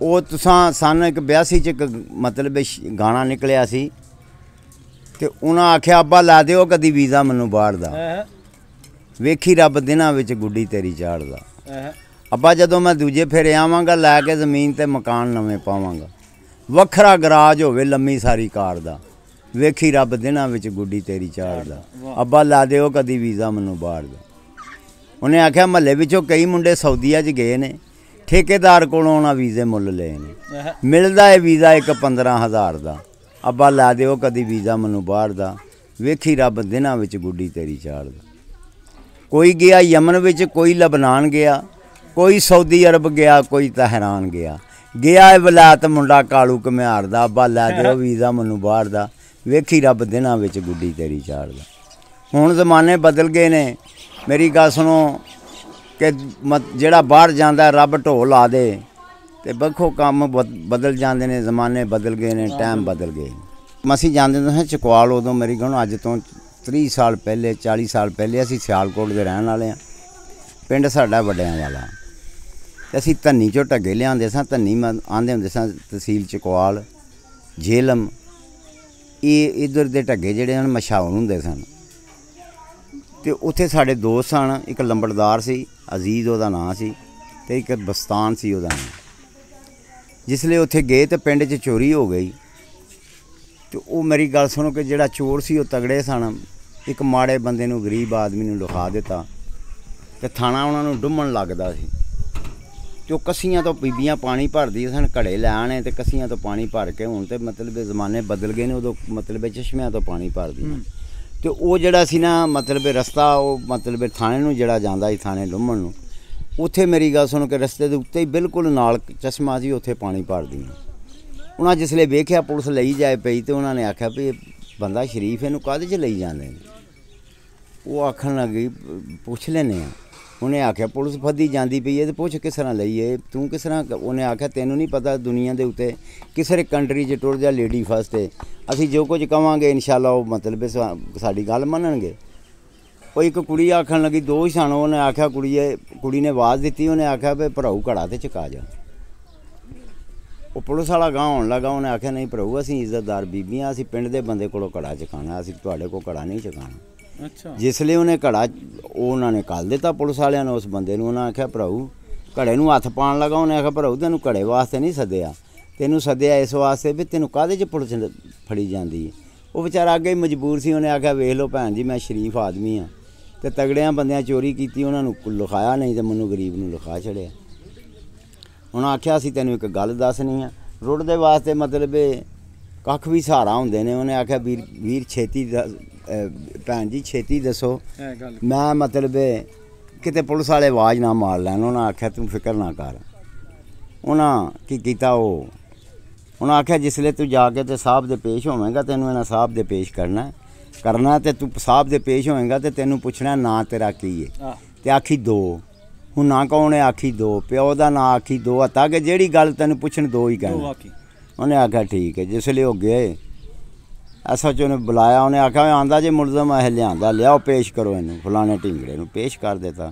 ਉਹ ਤੁਸਾਂ ਸਾਨੂੰ ਇੱਕ 82 ਚ मतलब गाना निकलिया सी ते उन्हां आख्या अब्बा ला दिओ कदी वीज़ा मैनू बाहर दा वेखी रब दिनां विच गुड्डी तेरी चाढ़दा अब्बा जदों मैं दूजे फेरे आवांगा लैके जमीन ते मकान नवें पावांगा वखरा गराज होवे लम्मी सारी कार दा वेखी रब दिनां विच गुड्डी तेरी चाढ़दा अब्बा ला दिओ कदी वीज़ा मैनू बाहर दा। उन्हें आख्या महल्ले विचों कई मुंडे सऊदीया च गए ने ठेकेदार कोलों उन्हां वीज़े मुल लए ने मिलदा है वीज़ा एक 15,000 दा अब्बा ला दिओ कदी वीज़ा मैनू बाहर दा वेखी रब दिनां विच गुड्डी तेरी चाढ़दा। कोई गया यमन विच कोई लबनान गया कोई सऊदी अरब गया कोई तहरान गया है वलायत मुंडा कालू घमियार दा अब्बा ला दिओ वीज़ा मैनू बाहर दा वेखी रब दिनां विच गुड्डी तेरी चाढ़दा। हुण ज़माने बदल गए ने मेरी गल सुनो कि जेड़ा बाहर जांदा रब ढोल ला दे ते बखो काम बदल जाते ने जमाने बदल गए ने टाइम बदल गए। असीं जांदे हुंदे सां चकवाल उदों मेरी गल अज तो 30 साल पहले 40 साल पहले असीं सियालकोट दे रहण वाले हां पिंड साडा वड्डियां वाला असीं धन्नी चों ढग्गे लिआंदे सां धन्नी आंदे हुंदे सां तहसील चकवाल झेलम इधर दे ढग्गे जिहड़े हन मशाहुर हुंदे सन ते उत्थे साडे दोस्त सन एक लंबड़दार सी अजीज़ उहदा नां सी ते एक बस्तान सी उहदा नां। जिसले उत्थे गए तो पिंड च चोरी हो गई तो वो मेरी गल सुनो कि जिहड़ा चोर सी वो तगड़े सन एक माड़े बंदे नूं गरीब आदमी नूं लिखा दिता ते थाना उन्होंने डुम्मन लगदा सी तो कस्सियां तो बीबियां पानी भरदी सन घड़े लै आने ते कस्सियां तो पानी भर के हुण ते मतलब जमाने बदल गए ने उदों मतलब चश्मियां तो पानी भरदी तो वो जिहड़ा सी ना मतलब रस्ता वो मतलब थाने नूं जिहड़ा जांदा सी थाने डुम्मन नूं उत्थे मेरी गल सुनो कि रस्ते दे उत्ते ही बिल्कुल नाल चश्मा सी उत्थे पानी भरदी उन्हां जिसले वेख्या पुलिस लई जाए पई तो उन्होंने आख्या भी बंदा शरीफ इहनूं काहदे च लई जांदे ने वो आखन लगी पुछ लैने आ उन्हें आख्या पुलिस फदी जांदी पई है तो पुछ किस तरह लई है तू किस तरह उन्हें आख्या तैनूं नहीं पता दुनिया दे उत्ते किस कंट्री च टुर जा लेडी फस्ट है असीं जो कुछ कहांगे इंशाअल्लाह वो मतलब साडी गल मनणगे। वो एक कुड़ी आखन लगी दो ही सन उन्हें आख्या कुड़ी ने आवाज़ दी उन्हें आख्या भी भराऊ घड़ा तो चका जा वो पुलिस वाला गांव आउण लगा उन्हें आख्या नहीं भराऊ असीं इज्जतदार बीबियां असीं पिंड दे बंदे कोलों घड़ा चकाना असीं तुहाडे कोल घड़ा नहीं चकाना। अच्छा जिसले उन्हें घड़ा उन्होंने कल दिता पुलिस वालियां ने उस बंदे नूं उन्हें आख्या भराऊ घड़े नूं हत्थ पाउण लगा उन्हें आख्या भराऊ तैनूं घड़े वास्ते नहीं सद्दिया तैनूं सद्दिया इस वास्ते भी तैनूं काहदे च पुलिस फड़ी जांदी है। वो बेचारा अगे ही मजबूर सी उन्हें आख्या वेख लो भैन जी मैं शरीफ आदमी हाँ तो तगड़ियां बंदियां चोरी की उन्होंने लिखाया नहीं तो मैनू गरीब नूं लिखा छड़िया। उन्हें आख्या असीं तैनूं एक गल दसनी आ रुढ़दे वास्ते मतलब कख भी सहारा हुंदे ने उन्हें आख्या वीर छेती भैन जी छेती दसो मैं मतलब किते पुलिस वाले आवाज़ ना मार लैन। उन्हें आख्या तू फिक्र ना कर उन्हें की कीता उन्हें आख्या जिसले तू जाके ते साहब दे पेश होवेंगा तैनूं इन्हां साहब दे पेश करना ते तू साहब दे पेश होएगा तो तेनू पुछना ना तेरा की है ते आखी दो हुण ना कौन है आखी दो प्यो दा ना आखी दो हत्ता कि जेहड़ी गल तेनू पुछण दो ही कहना। उन्हें आख्या ठीक है जिसले हो गए SHO ने बुलाया उन्हें आख्या आंदा जे मुलजम है लियांदा लियाओ पेश करो इनू फलाने ढींगड़े नूं पेश कर देता।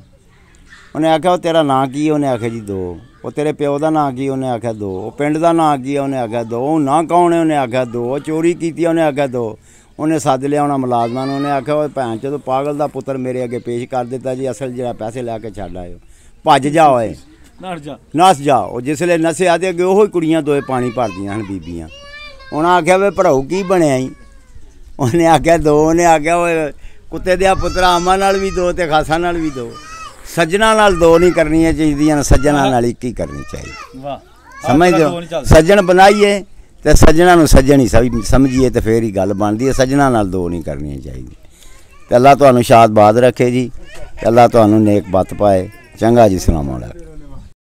उन्हें आख्या तेरा नां की उन्हें आख्या जी दो वो तेरे प्यो का नां की उन्हें आख्या दो वो पिंड का नां की उन्हें आख्या दो ना कौन है उन्हें आख्या दो चोरी की उन्हें आख्या दो। उन्हें सद लिया उन्हें मुलाजमान उन्हें आख्या वो भैन चो पागल का पुत्र मेरे अगे पेश कर दिता जी असल जरा पैसे लैके छड्ड आयो भज जाओ नस जाओ जिसले नस्या तो अगे वो कुड़ियां दो पानी भरदियां हन बीबियां। उन्हें आख्या वे भराऊ की बनया ही उन्हें आख्या दो उन्हें आख्या वो कुत्ते दिया पुत्रा अम्मा नाल भी दो तो खासा नाल भी दो सज्जना नाल दो नहीं करनियां चाहिए सज्जना नाल एक ही करनी चाहिए समझ दो सज्जन बनाइए तो सज्जना नूं सज्जन ही समझिए तो फिर ही गल बनती है सज्जना नाल दो नहीं करनी चाहिए। तो अल्लाह तुहानूं शाद बाद रखे जी अल्लाह तुहानूं नेक बत पाए चंगा जी सलाम अलैकुम।